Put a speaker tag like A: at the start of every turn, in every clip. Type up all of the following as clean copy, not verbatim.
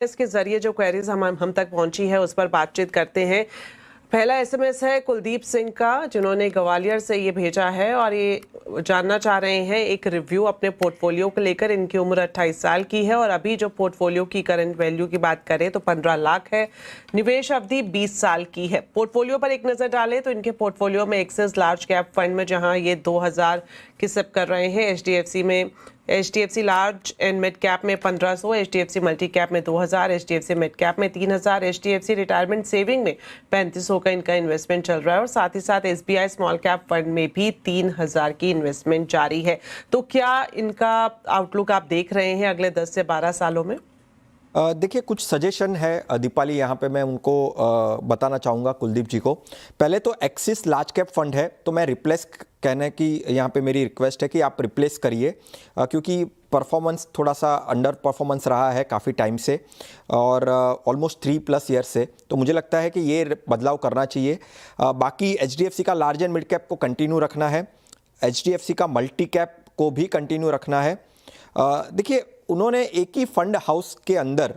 A: इसके जरिए जो क्वेरीज हम तक पहुंची है उस पर बातचीत करते हैं। पहला एसएमएस है कुलदीप सिंह का, जिन्होंने ग्वालियर से ये भेजा है और ये जानना चाह रहे हैं एक रिव्यू अपने पोर्टफोलियो को लेकर। इनकी उम्र 28 साल की है और अभी जो पोर्टफोलियो की करंट वैल्यू की बात करें तो 15 लाख है। निवेश अवधि 20 साल की है। पोर्टफोलियो पर एक नज़र डालें तो इनके पोर्टफोलियो में एक्सिस लार्ज कैप फंड में जहां ये 2000 की सिप कर रहे हैं, HDFC large and mid cap में 1500, एचडीएफसी मल्टी कैप में 2000, एचडीएफसी मिड कैप में 3000, एचडीएफसी रिटायरमेंट सेविंग में 3500 का इनका इन्वेस्टमेंट चल रहा है और साथ ही साथ एसबीआई स्मॉल कैप फंड में भी 3000 की इन्वेस्टमेंट जारी है। तो क्या इनका आउटलुक आप देख रहे हैं अगले 10 से 12 सालों में?
B: देखिए, कुछ सजेशन है दीपाली, यहाँ पे मैं उनको बताना चाहूँगा कुलदीप जी को। पहले तो एक्सिस लार्ज कैप फंड है, तो मैं रिप्लेस कहने की यहाँ पे मेरी रिक्वेस्ट है कि आप रिप्लेस करिए, क्योंकि परफॉर्मेंस थोड़ा सा अंडर परफॉर्मेंस रहा है काफ़ी टाइम से और ऑलमोस्ट 3+ ईयर से। तो मुझे लगता है कि ये बदलाव करना चाहिए। बाकी एचडीएफसी का लार्ज एंड मिड कैप को कंटिन्यू रखना है, एचडीएफसी का मल्टी कैप को भी कंटिन्यू रखना है। देखिए, उन्होंने एक ही फंड हाउस के अंदर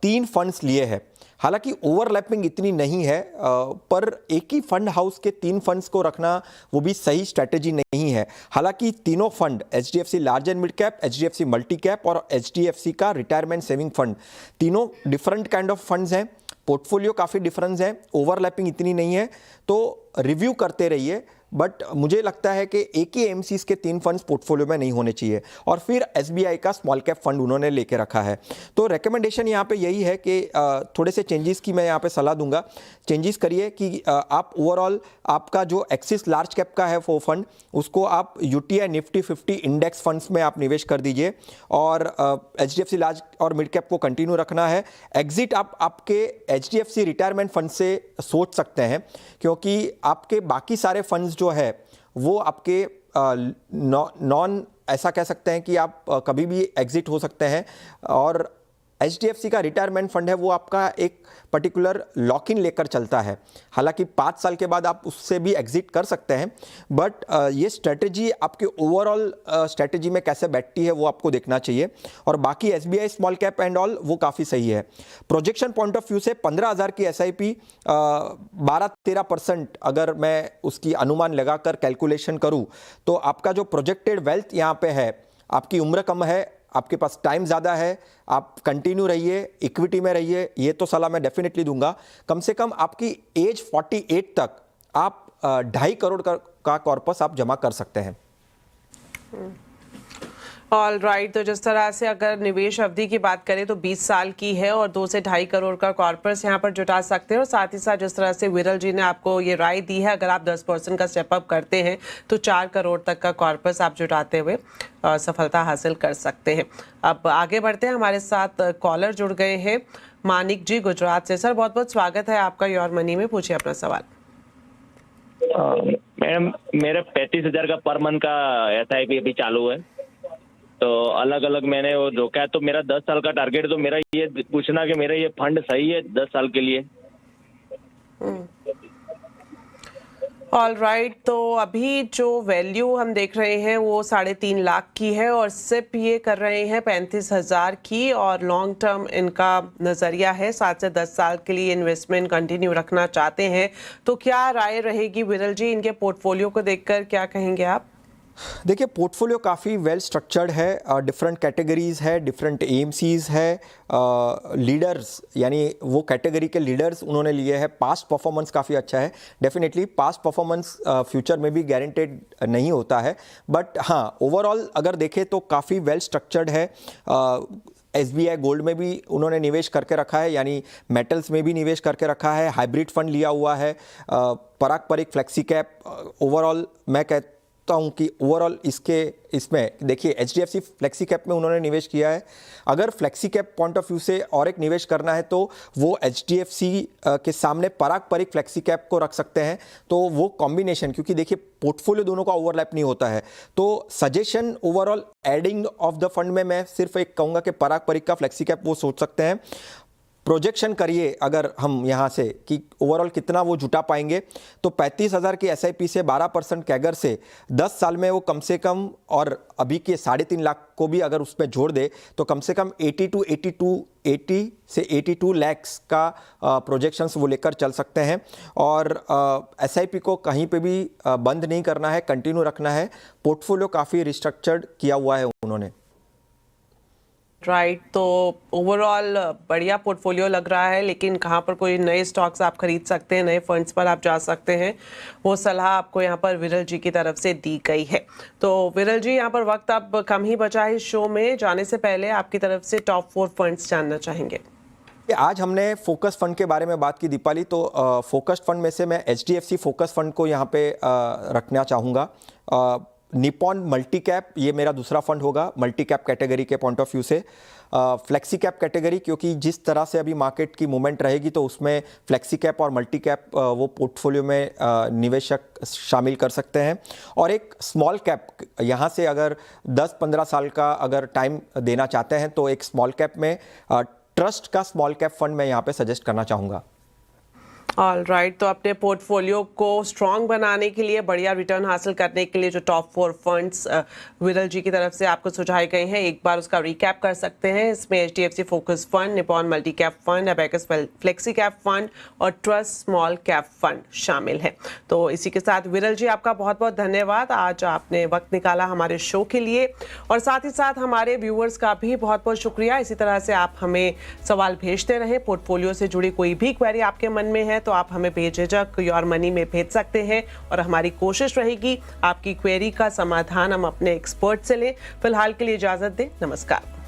B: 3 फंड्स लिए हैं। हालांकि ओवरलैपिंग इतनी नहीं है, पर एक ही फंड हाउस के 3 फंड्स को रखना वो भी सही स्ट्रैटेजी नहीं है। हालांकि तीनों fund, HDFC large and mid cap, HDFC multi cap और एचडीएफसी का रिटायरमेंट सेविंग फंड, तीनों डिफरेंट काइंड ऑफ फंड्स हैं। पोर्टफोलियो काफ़ी डिफरेंस है, ओवरलैपिंग इतनी नहीं है, तो रिव्यू करते रहिए। बट मुझे लगता है कि एक ही एमसीज के 3 फंड्स पोर्टफोलियो में नहीं होने चाहिए। और फिर एसबीआई का स्मॉल कैप फंड उन्होंने लेके रखा है। तो रिकमेंडेशन यहाँ पे यही है कि थोड़े से चेंजेस की मैं यहाँ पे सलाह दूंगा। चेंजेस करिए कि आप ओवरऑल आपका जो एक्सिस लार्ज कैप का है वो फंड, उसको आप यूटीआई निफ्टी 50 इंडेक्स फंड्स में आप निवेश कर दीजिए और एचडीएफसी लार्ज और मिड कैप को कंटिन्यू रखना है। एग्जिट आप आपके एचडीएफसी रिटायरमेंट फंड से सोच सकते हैं, क्योंकि आपके बाकी सारे फंड्स जो है वो आपके नॉन ऐसा कह सकते हैं कि आप कभी भी एग्जिट हो सकते हैं। और एचडीएफसी का रिटायरमेंट फंड है वो आपका एक पर्टिकुलर लॉक इन लेकर चलता है। हालांकि 5 साल के बाद आप उससे भी एग्जिट कर सकते हैं, बट ये स्ट्रेटजी आपके ओवरऑल स्ट्रेटजी में कैसे बैठती है वो आपको देखना चाहिए। और बाकी SBI small cap and all वो काफ़ी सही है। प्रोजेक्शन पॉइंट ऑफ व्यू से 15,000 की एसआईपी 12-13% अगर मैं उसकी अनुमान लगाकर कैलकुलेशन करूँ तो आपका जो प्रोजेक्टेड वेल्थ यहाँ पे है, आपकी उम्र कम है, आपके पास टाइम ज़्यादा है, आप कंटिन्यू रहिए, इक्विटी में रहिए, ये तो सलाह मैं डेफिनेटली दूंगा। कम से कम आपकी एज 48 तक आप 2.5 करोड़ का कॉर्पस आप जमा कर सकते हैं।
A: ऑल राइट, तो जिस तरह से अगर निवेश अवधि की बात करें तो 20 साल की है और 2 से 2.5 करोड़ का कॉर्पस यहाँ पर जुटा सकते हैं। और साथ ही साथ जिस तरह से विरल जी ने आपको ये राय दी है, अगर आप 10% का स्टेप अप करते हैं तो 4 करोड़ तक का कॉर्पस आप जुटाते हुए सफलता हासिल कर सकते हैं। अब आगे बढ़ते हैं, हमारे साथ कॉलर जुड़ गए हैं, मानिक जी गुजरात से। सर, बहुत बहुत स्वागत है आपका योर मनी में, पूछिए अपना सवाल।
C: मैडम, मेरा 35,000 का पर मंथ का एसआईपी अभी चालू है, तो अलग अलग मैंने वो रोका है। तो मेरा 10 साल का टारगेट है, तो मेरा ये पूछना कि मेरा ये फंड सही है 10 साल के लिए?
A: ऑल राइट, तो अभी जो वैल्यू हम देख रहे हैं वो 3.5 लाख की है और सिप ये कर रहे हैं 35,000 की और लॉन्ग टर्म इनका नज़रिया है, 7 से 10 साल के लिए इन्वेस्टमेंट कंटिन्यू रखना चाहते हैं। तो क्या राय रहेगी विरल जी, इनके पोर्टफोलियो को देखकर क्या कहेंगे आप?
B: देखिए, पोर्टफोलियो काफ़ी वेल स्ट्रक्चर्ड है, डिफरेंट कैटेगरीज है, डिफरेंट एएमसीज है, लीडर्स यानी वो कैटेगरी के लीडर्स उन्होंने लिए हैं। पास्ट परफॉर्मेंस काफ़ी अच्छा है। डेफिनेटली पास्ट परफॉर्मेंस फ्यूचर में भी गारंटेड नहीं होता है, बट हाँ, ओवरऑल अगर देखें तो काफ़ी वेल स्ट्रक्चर्ड है। एसबीआई गोल्ड में भी उन्होंने निवेश करके रखा है, यानी मेटल्स में भी निवेश करके रखा है, हाइब्रिड फंड लिया हुआ है, पारंपरिक फ्लेक्सी कैप। ओवरऑल मैं कहता हूं कि ओवरऑल इसमें देखिए एचडीएफसी फ्लेक्सी कैप में उन्होंने निवेश किया है। अगर flexi cap point of view से और एक निवेश करना है तो वो एचडीएफसी के सामने पारंपरिक फ्लेक्सी कैप को रख सकते हैं। तो वो कॉम्बिनेशन, क्योंकि देखिए पोर्टफोलियो दोनों का ओवरलैप नहीं होता है, तो suggestion overall adding of the fund में मैं सिर्फ एक कहूंगा कि पारंपरिक का फ्लेक्सी कैप वो सोच सकते हैं। प्रोजेक्शन करिए अगर हम यहाँ से कि ओवरऑल कितना वो जुटा पाएंगे, तो 35,000 की एसआईपी से 12% कैगर से 10 साल में वो कम से कम, और अभी के 3.5 लाख को भी अगर उसमें जोड़ दे तो कम से कम 80 से 82 लाख का प्रोजेक्शंस वो लेकर चल सकते हैं। और एसआईपी को कहीं पे भी बंद नहीं करना है, कंटिन्यू रखना है। पोर्टफोलियो काफ़ी रिस्ट्रक्चर्ड किया हुआ है उन्होंने।
A: राइट, तो ओवरऑल बढ़िया पोर्टफोलियो लग रहा है, लेकिन कहाँ पर कोई नए स्टॉक्स आप खरीद सकते हैं, नए फंड्स पर आप जा सकते हैं, वो सलाह आपको यहाँ पर विरल जी की तरफ से दी गई है। तो विरल जी, यहाँ पर वक्त अब कम ही बचा है इस शो में, जाने से पहले आपकी तरफ से टॉप 4 फंड्स जानना चाहेंगे।
B: आज हमने फोकस फंड के बारे में बात की दीपाली, तो फोकस फंड में से मैं HDFC फोकस फंड को यहाँ पे रखना चाहूँगा। निपॉन मल्टी कैप ये मेरा दूसरा फंड होगा मल्टी कैप कैटेगरी के पॉइंट ऑफ व्यू से। फ्लेक्सी कैप कैटेगरी, क्योंकि जिस तरह से अभी मार्केट की मूवमेंट रहेगी तो उसमें फ्लेक्सी कैप और मल्टी कैप वो पोर्टफोलियो में निवेशक शामिल कर सकते हैं। और एक स्मॉल कैप, यहाँ से अगर 10-15 साल का अगर टाइम देना चाहते हैं तो एक स्मॉल कैप में ट्रस्ट का स्मॉल कैप फंड मैं यहाँ पे सजेस्ट करना चाहूँगा।
A: ऑल राइट, तो अपने पोर्टफोलियो को स्ट्रॉन्ग बनाने के लिए, बढ़िया रिटर्न हासिल करने के लिए जो टॉप 4 फंड्स विरल जी की तरफ से आपको सुझाए गए हैं, एक बार उसका रिकैप कर सकते हैं। इसमें HDFC focus fund, Nippon multi cap fund, abacus flexi cap fund और ट्रस्ट स्मॉल कैप फंड शामिल है। तो इसी के साथ विरल जी, आपका बहुत बहुत धन्यवाद, आज आपने वक्त निकाला हमारे शो के लिए, और साथ ही साथ हमारे व्यूअर्स का भी बहुत बहुत शुक्रिया। इसी तरह से आप हमें सवाल भेजते रहें, पोर्टफोलियो से जुड़ी कोई भी क्वेरी आपके मन में है तो आप हमें बेझिझक योर मनी में भेज सकते हैं, और हमारी कोशिश रहेगी आपकी क्वेरी का समाधान हम अपने एक्सपर्ट से लें। फिलहाल के लिए इजाजत दें, नमस्कार।